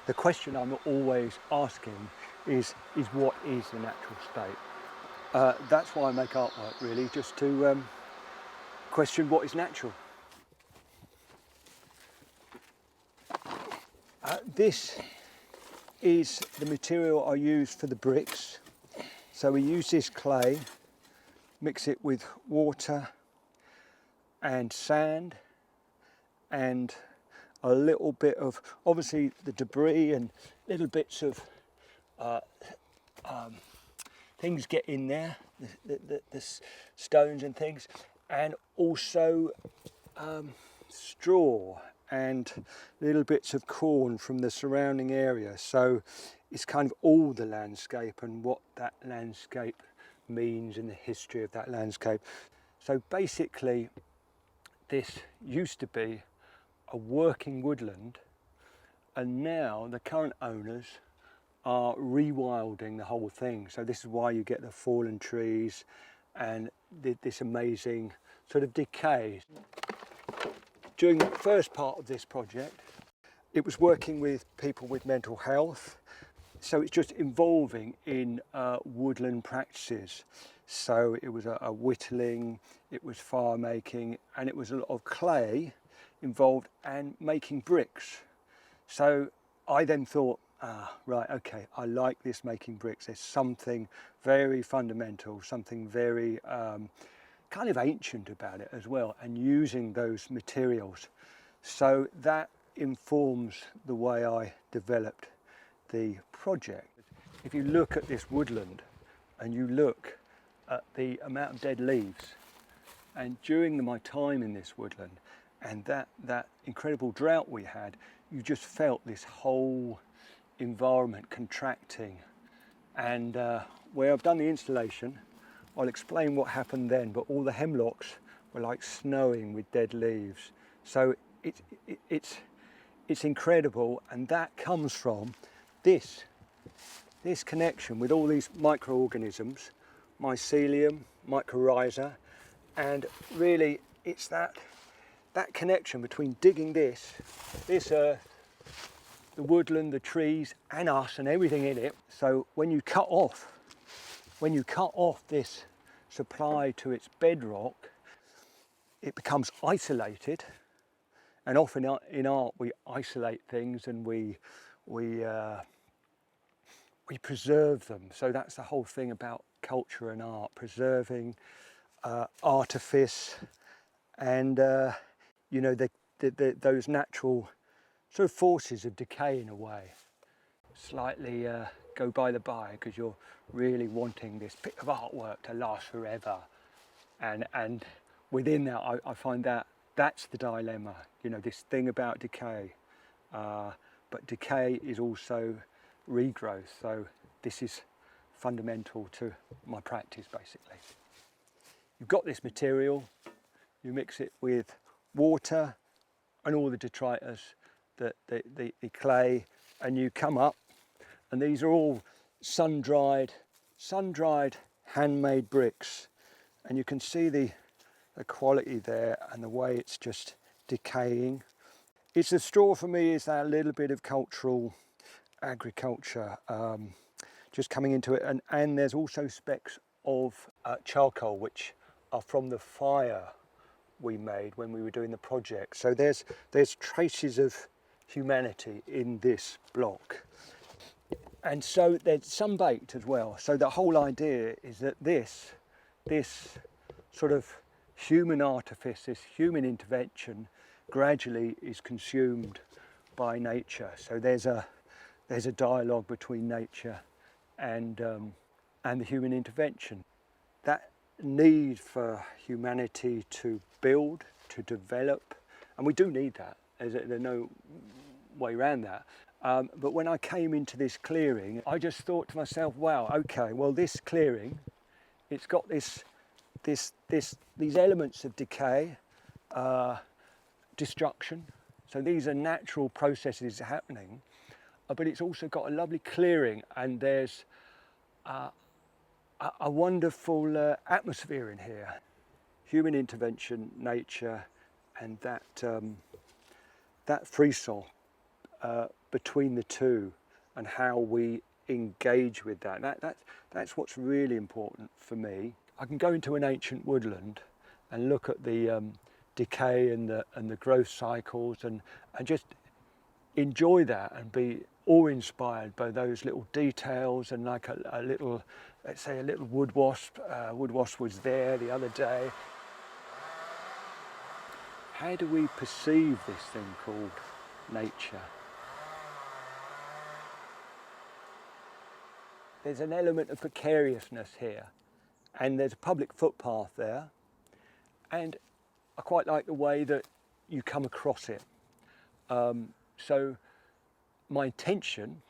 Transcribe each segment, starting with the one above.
The question I'm always asking is what is the natural state? That's why I make artwork, really, just to question what is natural. This is the material I use for the bricks. So we use this clay, mix it with water and sand and a little bit of, obviously, the debris and little bits of things get in there, the stones and things, and also straw and little bits of corn from the surrounding area. So it's kind of all the landscape and what that landscape means and the history of that landscape. So basically, this used to be a working woodland, and now the current owners are rewilding the whole thing. So this is why you get the fallen trees and this amazing sort of decay. During the first part of this project, it was working with people with mental health. So it's just involving in woodland practices. So it was a whittling, it was fire making, and it was a lot of clay involved and making bricks. So I then thought, right, okay, I like this making bricks. There's something very fundamental, something very kind of ancient about it as well, and using those materials. So that informs the way I developed the project. If you look at this woodland and you look at the amount of dead leaves, and during my time in this woodland and that incredible drought we had, you just felt this whole environment contracting. And where I've done the installation, I'll explain what happened then, but all the hemlocks were like snowing with dead leaves. So it's incredible, and that comes from this connection with all these microorganisms, mycelium, mycorrhiza, and really it's that connection between digging this earth, the woodland, the trees, and us and everything in it. So when you cut off this supply to its bedrock, it becomes isolated. And often in art we isolate things and we preserve them. So that's the whole thing about culture and art, preserving artifice and you know, those natural sort of forces of decay in a way. Slightly go by the by, because you're really wanting this bit of artwork to last forever, and within that I find that's the dilemma, you know, this thing about decay, but decay is also regrowth. So this is fundamental to my practice. Basically, you've got this material, you mix it with water and all the detritus, the clay, and you come up, and these are all sun-dried handmade bricks, and you can see the quality there and the way it's just decaying. It's the straw for me is that little bit of cultural agriculture just coming into it, and there's also specks of charcoal which are from the fire we made when we were doing the project. So there's traces of humanity in this block, and so there's some baked as well. So the whole idea is that this sort of human artifice, this human intervention, gradually is consumed by nature. So there's a dialogue between nature and the human intervention. That need for humanity to build, to develop, and we do need that. There's no way around that. But when I came into this clearing, I just thought to myself, wow, okay, well, this clearing, it's got these elements of decay, destruction. So these are natural processes happening, but it's also got a lovely clearing, and there's a wonderful atmosphere in here. Human intervention, nature, and that frisson between the two and how we engage with that. That's what's really important for me. I can go into an ancient woodland and look at the decay and the growth cycles and just enjoy that and be awe-inspired by those little details and like a little, let's say a little wood wasp. Wood wasp was there the other day. How do we perceive this thing called nature? There's an element of precariousness here, and there's a public footpath there, and I quite like the way that you come across it. So my intention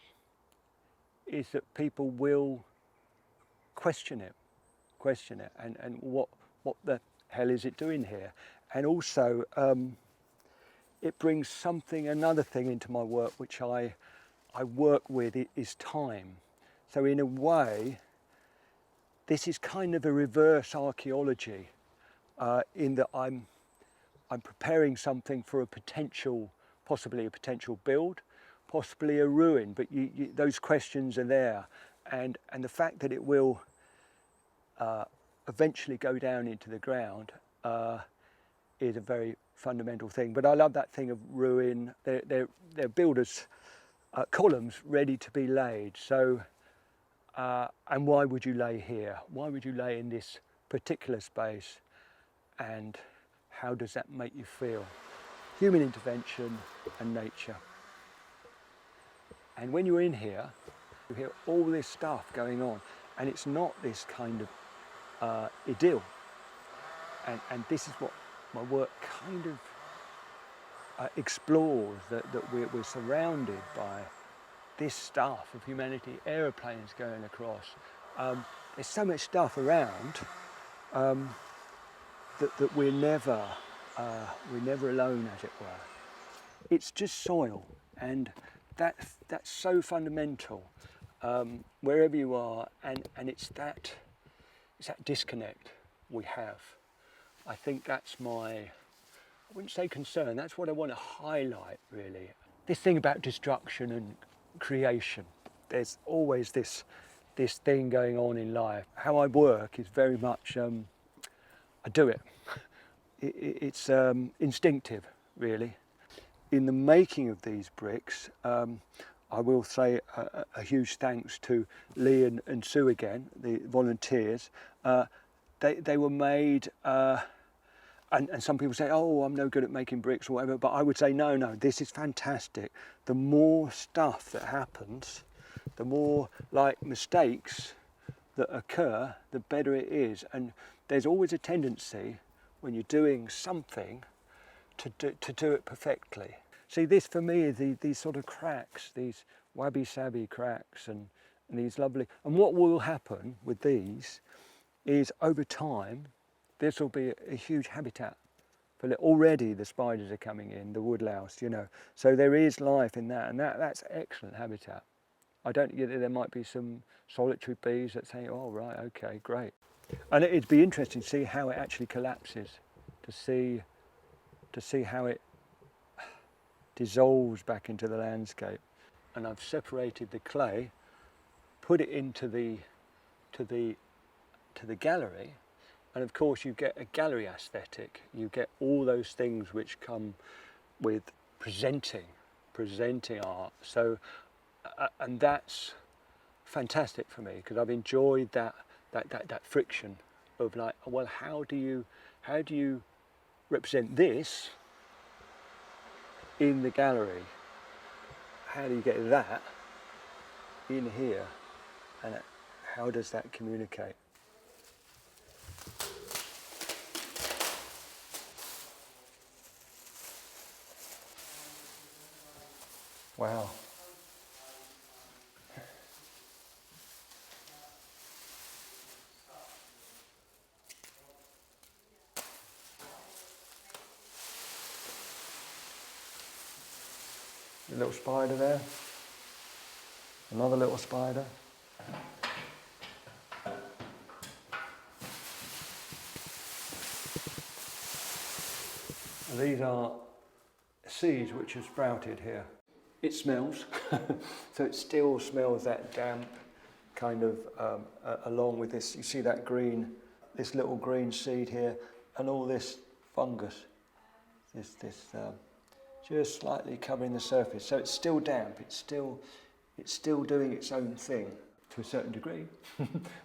is that people will question it and what the hell is it doing here? And also it brings another thing into my work which I work with is time. So in a way, this is kind of a reverse archaeology in that I'm preparing something for possibly a potential build, possibly a ruin, but those questions are there. And the fact that it will eventually go down into the ground is a very fundamental thing. But I love that thing of ruin. They're builders' columns ready to be laid. So, and why would you lay here? Why would you lay in this particular space? And how does that make you feel? Human intervention and nature. And when you're in here, you hear all this stuff going on, and it's not this kind of idyll. And this is what my work kind of explores, that we're surrounded by this stuff of humanity, aeroplanes going across. There's so much stuff around that we're never alone, as it were. It's just soil, and that's so fundamental wherever you are, and it's that disconnect we have. I think that's I wouldn't say concern, that's what I want to highlight really. This thing about destruction and creation, there's always this thing going on in life. How I work is very much, I do it. It's instinctive, really. In the making of these bricks, I will say a huge thanks to Lee and Sue again, the volunteers. They were made, and some people say, oh, I'm no good at making bricks or whatever, but I would say, no, this is fantastic. The more stuff that happens, the more like mistakes that occur, the better it is. And there's always a tendency when you're doing something to do it perfectly. See, this for me is these sort of cracks, these wabi-sabi cracks and these lovely, and what will happen with these is over time, this will be a huge habitat. Already the spiders are coming in, the woodlouse, so there is life in that, and that's excellent habitat. I don't get that there might be some solitary bees that say, oh right, okay, great. And it'd be interesting to see how it actually collapses, to see how it dissolves back into the landscape. And I've separated the clay, put it into the gallery, and of course you get a gallery aesthetic. You get all those things which come with presenting art. So, and that's fantastic for me, because I've enjoyed that friction of like, well, how do you represent this in the gallery? How do you get that in here, and how does that communicate? Wow. A little spider there, another little spider. These are seeds which have sprouted here. It smells, so it still smells that damp kind of along with this. You see that green, this little green seed here, and all this fungus, this just slightly covering the surface. So it's still damp. It's still doing its own thing to a certain degree,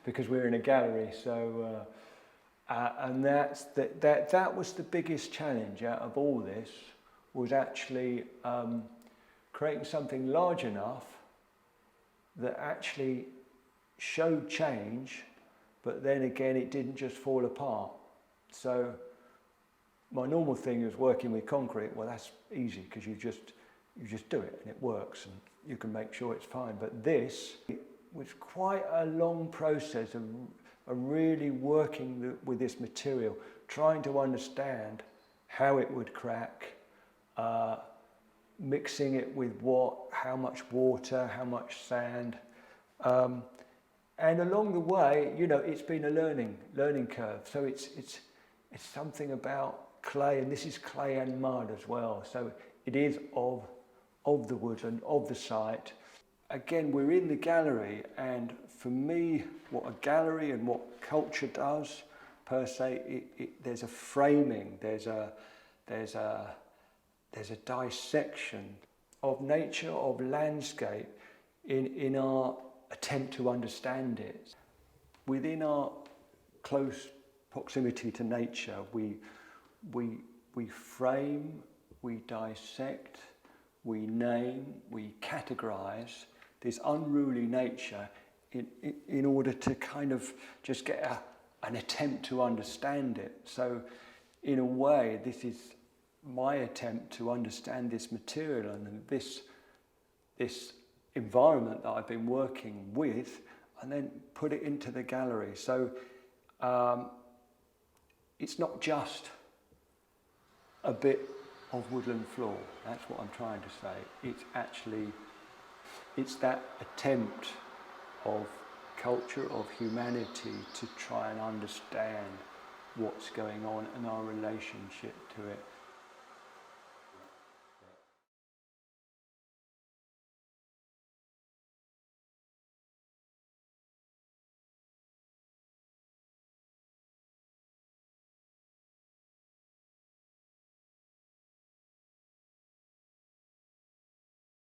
because we're in a gallery. So and that was the biggest challenge out of all this, was actually creating something large enough that actually showed change, but then again it didn't just fall apart. So my normal thing is working with concrete. Well, that's easy because you just do it and it works and you can make sure it's fine. But this, it was quite a long process of really working with this material, trying to understand how it would crack, mixing it with how much water, how much sand, and along the way, you know, it's been a learning curve. So it's something about clay, and this is clay and mud as well. So it is of the wood and of the site. Again, we're in the gallery, and for me, what a gallery and what culture does per se, there's a framing, there's a dissection of nature, of landscape, in our attempt to understand it. Within our close proximity to nature, we frame, we dissect, we name, we categorize this unruly nature in order to kind of just get an attempt to understand it. So in a way, this is my attempt to understand this material and this environment that I've been working with, and then put it into the gallery. So it's not just a bit of woodland floor. That's what I'm trying to say. It's that attempt of culture, of humanity, to try and understand what's going on and our relationship to it.